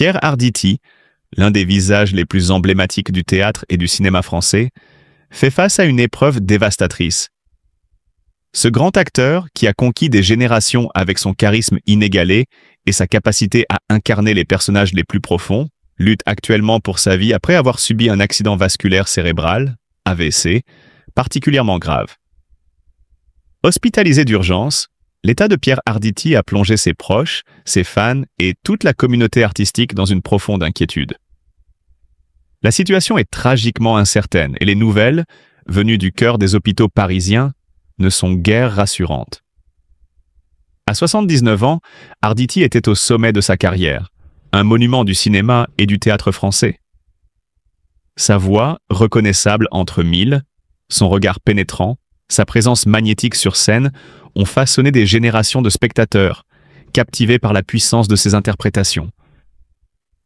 Pierre Arditi, l'un des visages les plus emblématiques du théâtre et du cinéma français, fait face à une épreuve dévastatrice. Ce grand acteur, qui a conquis des générations avec son charisme inégalé et sa capacité à incarner les personnages les plus profonds, lutte actuellement pour sa vie après avoir subi un accident vasculaire cérébral, AVC, particulièrement grave. Hospitalisé d'urgence, l'état de Pierre Arditi a plongé ses proches, ses fans et toute la communauté artistique dans une profonde inquiétude. La situation est tragiquement incertaine et les nouvelles, venues du cœur des hôpitaux parisiens, ne sont guère rassurantes. À 79 ans, Arditi était au sommet de sa carrière, un monument du cinéma et du théâtre français. Sa voix, reconnaissable entre mille, son regard pénétrant, sa présence magnétique sur scène ont façonné des générations de spectateurs, captivés par la puissance de ses interprétations.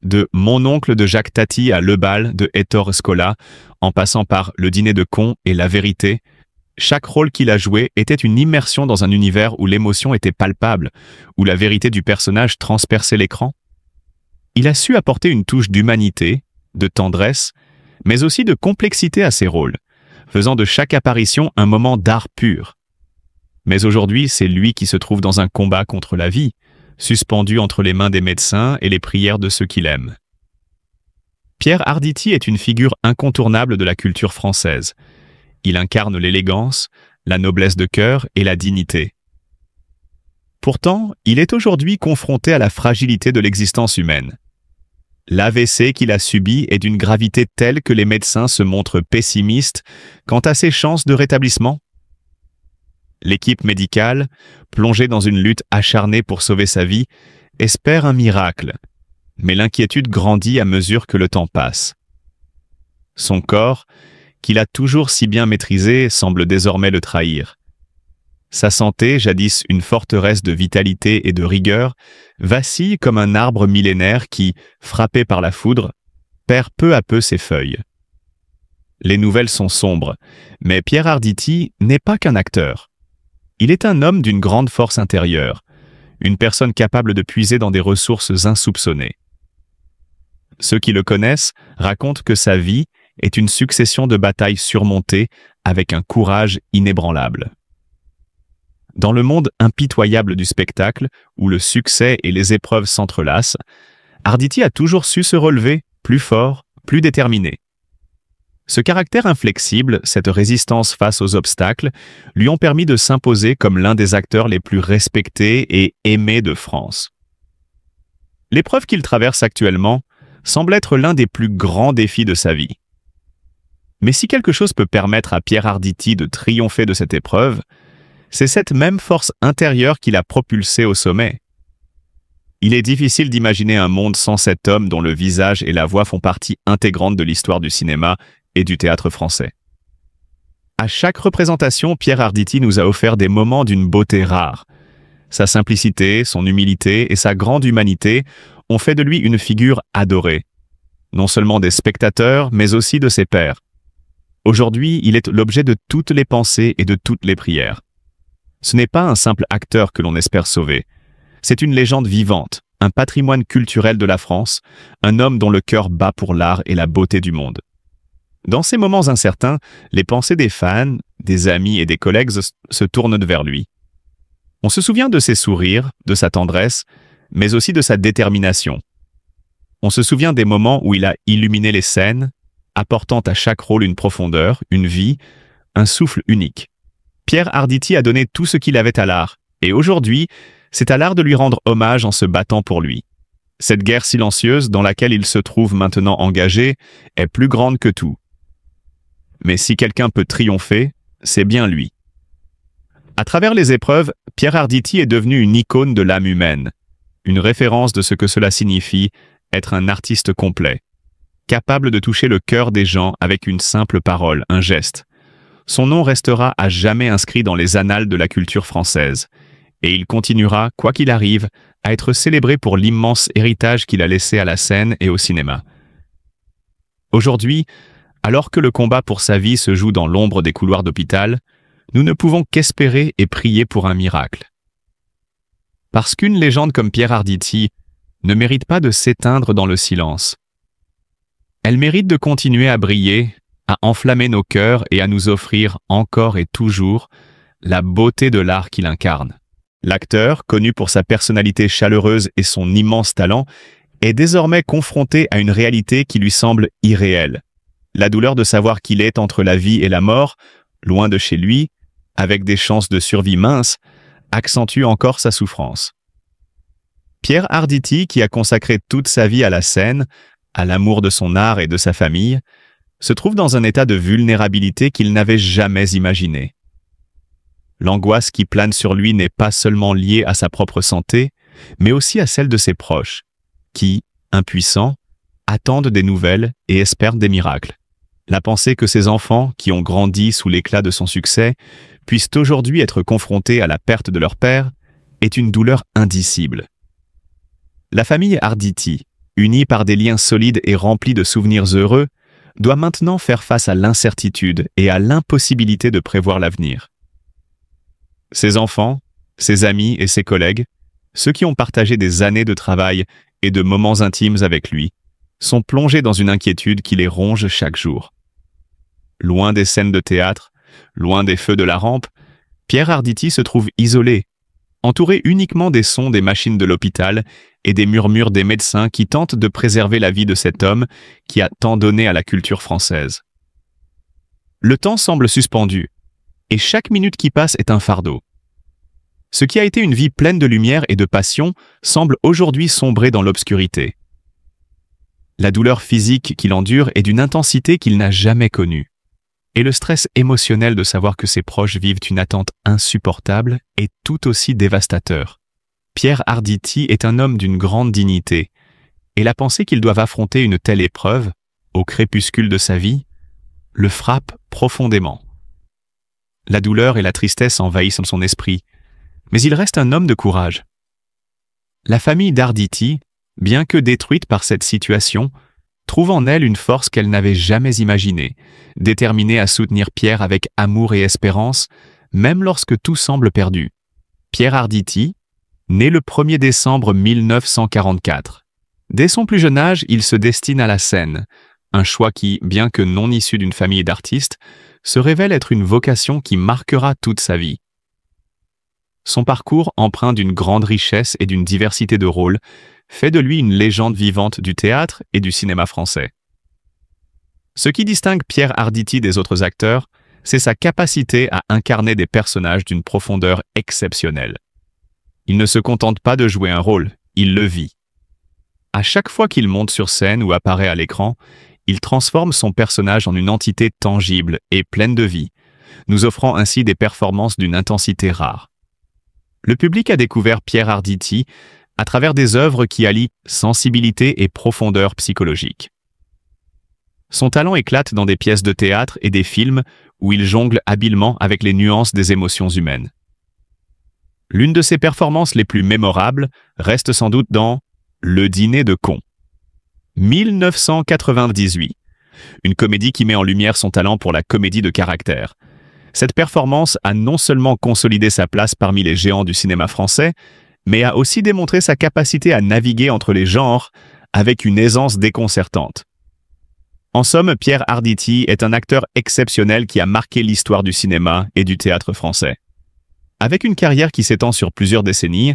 De Mon oncle de Jacques Tati à Le Bal de Ettore Scola, en passant par Le dîner de cons et La vérité, chaque rôle qu'il a joué était une immersion dans un univers où l'émotion était palpable, où la vérité du personnage transperçait l'écran. Il a su apporter une touche d'humanité, de tendresse, mais aussi de complexité à ses rôles, faisant de chaque apparition un moment d'art pur. Mais aujourd'hui, c'est lui qui se trouve dans un combat contre la vie, suspendu entre les mains des médecins et les prières de ceux qu'il aime. Pierre Arditi est une figure incontournable de la culture française. Il incarne l'élégance, la noblesse de cœur et la dignité. Pourtant, il est aujourd'hui confronté à la fragilité de l'existence humaine. L'AVC qu'il a subi est d'une gravité telle que les médecins se montrent pessimistes quant à ses chances de rétablissement. L'équipe médicale, plongée dans une lutte acharnée pour sauver sa vie, espère un miracle, mais l'inquiétude grandit à mesure que le temps passe. Son corps, qu'il a toujours si bien maîtrisé, semble désormais le trahir. Sa santé, jadis une forteresse de vitalité et de rigueur, vacille comme un arbre millénaire qui, frappé par la foudre, perd peu à peu ses feuilles. Les nouvelles sont sombres, mais Pierre Arditi n'est pas qu'un acteur. Il est un homme d'une grande force intérieure, une personne capable de puiser dans des ressources insoupçonnées. Ceux qui le connaissent racontent que sa vie est une succession de batailles surmontées avec un courage inébranlable. Dans le monde impitoyable du spectacle, où le succès et les épreuves s'entrelacent, Arditi a toujours su se relever, plus fort, plus déterminé. Ce caractère inflexible, cette résistance face aux obstacles, lui ont permis de s'imposer comme l'un des acteurs les plus respectés et aimés de France. L'épreuve qu'il traverse actuellement semble être l'un des plus grands défis de sa vie. Mais si quelque chose peut permettre à Pierre Arditi de triompher de cette épreuve, c'est cette même force intérieure qui l'a propulsé au sommet. Il est difficile d'imaginer un monde sans cet homme dont le visage et la voix font partie intégrante de l'histoire du cinéma et du théâtre français. À chaque représentation, Pierre Arditi nous a offert des moments d'une beauté rare. Sa simplicité, son humilité et sa grande humanité ont fait de lui une figure adorée, non seulement des spectateurs, mais aussi de ses pairs. Aujourd'hui, il est l'objet de toutes les pensées et de toutes les prières. Ce n'est pas un simple acteur que l'on espère sauver. C'est une légende vivante, un patrimoine culturel de la France, un homme dont le cœur bat pour l'art et la beauté du monde. Dans ces moments incertains, les pensées des fans, des amis et des collègues se tournent vers lui. On se souvient de ses sourires, de sa tendresse, mais aussi de sa détermination. On se souvient des moments où il a illuminé les scènes, apportant à chaque rôle une profondeur, une vie, un souffle unique. Pierre Arditi a donné tout ce qu'il avait à l'art, et aujourd'hui, c'est à l'art de lui rendre hommage en se battant pour lui. Cette guerre silencieuse dans laquelle il se trouve maintenant engagé est plus grande que tout. Mais si quelqu'un peut triompher, c'est bien lui. À travers les épreuves, Pierre Arditi est devenu une icône de l'âme humaine, une référence de ce que cela signifie être un artiste complet, capable de toucher le cœur des gens avec une simple parole, un geste. Son nom restera à jamais inscrit dans les annales de la culture française, et il continuera, quoi qu'il arrive, à être célébré pour l'immense héritage qu'il a laissé à la scène et au cinéma. Aujourd'hui, alors que le combat pour sa vie se joue dans l'ombre des couloirs d'hôpital, nous ne pouvons qu'espérer et prier pour un miracle. Parce qu'une légende comme Pierre Arditi ne mérite pas de s'éteindre dans le silence. Elle mérite de continuer à briller, à enflammer nos cœurs et à nous offrir encore et toujours la beauté de l'art qu'il incarne. L'acteur, connu pour sa personnalité chaleureuse et son immense talent, est désormais confronté à une réalité qui lui semble irréelle. La douleur de savoir qu'il est entre la vie et la mort, loin de chez lui, avec des chances de survie minces, accentue encore sa souffrance. Pierre Arditi, qui a consacré toute sa vie à la scène, à l'amour de son art et de sa famille, se trouve dans un état de vulnérabilité qu'il n'avait jamais imaginé. L'angoisse qui plane sur lui n'est pas seulement liée à sa propre santé, mais aussi à celle de ses proches, qui, impuissants, attendent des nouvelles et espèrent des miracles. La pensée que ces enfants, qui ont grandi sous l'éclat de son succès, puissent aujourd'hui être confrontés à la perte de leur père, est une douleur indicible. La famille Arditi, unie par des liens solides et remplis de souvenirs heureux, doit maintenant faire face à l'incertitude et à l'impossibilité de prévoir l'avenir. Ses enfants, ses amis et ses collègues, ceux qui ont partagé des années de travail et de moments intimes avec lui, sont plongés dans une inquiétude qui les ronge chaque jour. Loin des scènes de théâtre, loin des feux de la rampe, Pierre Arditi se trouve isolé, entouré uniquement des sons des machines de l'hôpital et des murmures des médecins qui tentent de préserver la vie de cet homme qui a tant donné à la culture française. Le temps semble suspendu, et chaque minute qui passe est un fardeau. Ce qui a été une vie pleine de lumière et de passion semble aujourd'hui sombrer dans l'obscurité. La douleur physique qu'il endure est d'une intensité qu'il n'a jamais connue. Et le stress émotionnel de savoir que ses proches vivent une attente insupportable est tout aussi dévastateur. Pierre Arditi est un homme d'une grande dignité, et la pensée qu'il doive affronter une telle épreuve, au crépuscule de sa vie, le frappe profondément. La douleur et la tristesse envahissent son esprit, mais il reste un homme de courage. La famille d'Arditi, bien que détruite par cette situation, trouve en elle une force qu'elle n'avait jamais imaginée, déterminée à soutenir Pierre avec amour et espérance, même lorsque tout semble perdu. Pierre Arditi, né le 1er décembre 1944. Dès son plus jeune âge, il se destine à la scène, un choix qui, bien que non issu d'une famille d'artistes, se révèle être une vocation qui marquera toute sa vie. Son parcours, empreint d'une grande richesse et d'une diversité de rôles, fait de lui une légende vivante du théâtre et du cinéma français. Ce qui distingue Pierre Arditi des autres acteurs, c'est sa capacité à incarner des personnages d'une profondeur exceptionnelle. Il ne se contente pas de jouer un rôle, il le vit. À chaque fois qu'il monte sur scène ou apparaît à l'écran, il transforme son personnage en une entité tangible et pleine de vie, nous offrant ainsi des performances d'une intensité rare. Le public a découvert Pierre Arditi à travers des œuvres qui allient sensibilité et profondeur psychologique. Son talent éclate dans des pièces de théâtre et des films où il jongle habilement avec les nuances des émotions humaines. L'une de ses performances les plus mémorables reste sans doute dans Le Dîner de cons. 1998, une comédie qui met en lumière son talent pour la comédie de caractère. Cette performance a non seulement consolidé sa place parmi les géants du cinéma français, mais a aussi démontré sa capacité à naviguer entre les genres avec une aisance déconcertante. En somme, Pierre Arditi est un acteur exceptionnel qui a marqué l'histoire du cinéma et du théâtre français. Avec une carrière qui s'étend sur plusieurs décennies,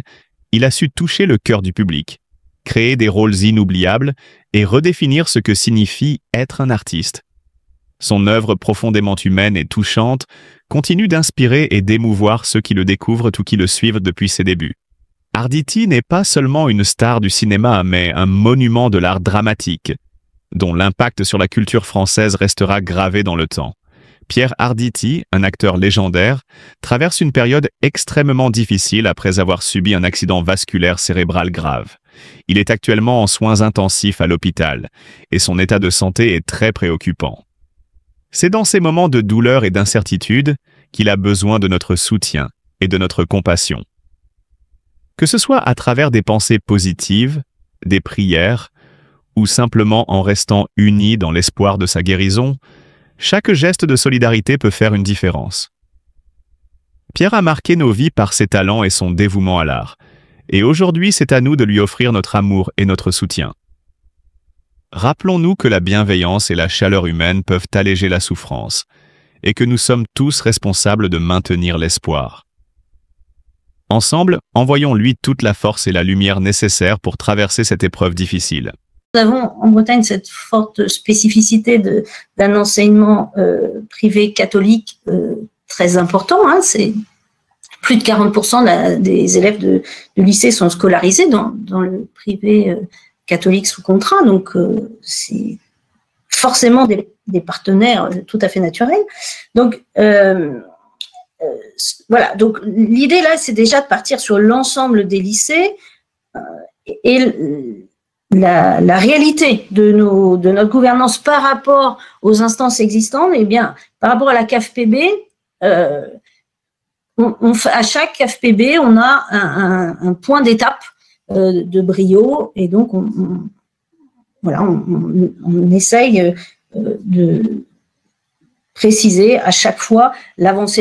il a su toucher le cœur du public, créer des rôles inoubliables et redéfinir ce que signifie être un artiste. Son œuvre profondément humaine et touchante continue d'inspirer et d'émouvoir ceux qui le découvrent ou qui le suivent depuis ses débuts. Arditi n'est pas seulement une star du cinéma, mais un monument de l'art dramatique, dont l'impact sur la culture française restera gravé dans le temps. Pierre Arditi, un acteur légendaire, traverse une période extrêmement difficile après avoir subi un accident vasculaire cérébral grave. Il est actuellement en soins intensifs à l'hôpital, et son état de santé est très préoccupant. C'est dans ces moments de douleur et d'incertitude qu'il a besoin de notre soutien et de notre compassion. Que ce soit à travers des pensées positives, des prières, ou simplement en restant unis dans l'espoir de sa guérison, chaque geste de solidarité peut faire une différence. Pierre a marqué nos vies par ses talents et son dévouement à l'art, Et aujourd'hui, c'est à nous de lui offrir notre amour et notre soutien. Rappelons-nous que la bienveillance et la chaleur humaine peuvent alléger la souffrance, et que nous sommes tous responsables de maintenir l'espoir. Ensemble, envoyons-lui toute la force et la lumière nécessaires pour traverser cette épreuve difficile. Nous avons en Bretagne cette forte spécificité d'un enseignement privé catholique très important. Hein, c'est plus de 40% des élèves de lycée sont scolarisés dans le privé catholique sous contrat. Donc, c'est forcément des partenaires tout à fait naturels. Donc, voilà. Donc, l'idée là, c'est déjà de partir sur l'ensemble des lycées et la réalité de notre gouvernance par rapport aux instances existantes. Eh bien, par rapport à la CAFPB, à chaque CAFPB, on a un point d'étape de brio, et donc voilà, on essaye de préciser à chaque fois l'avancée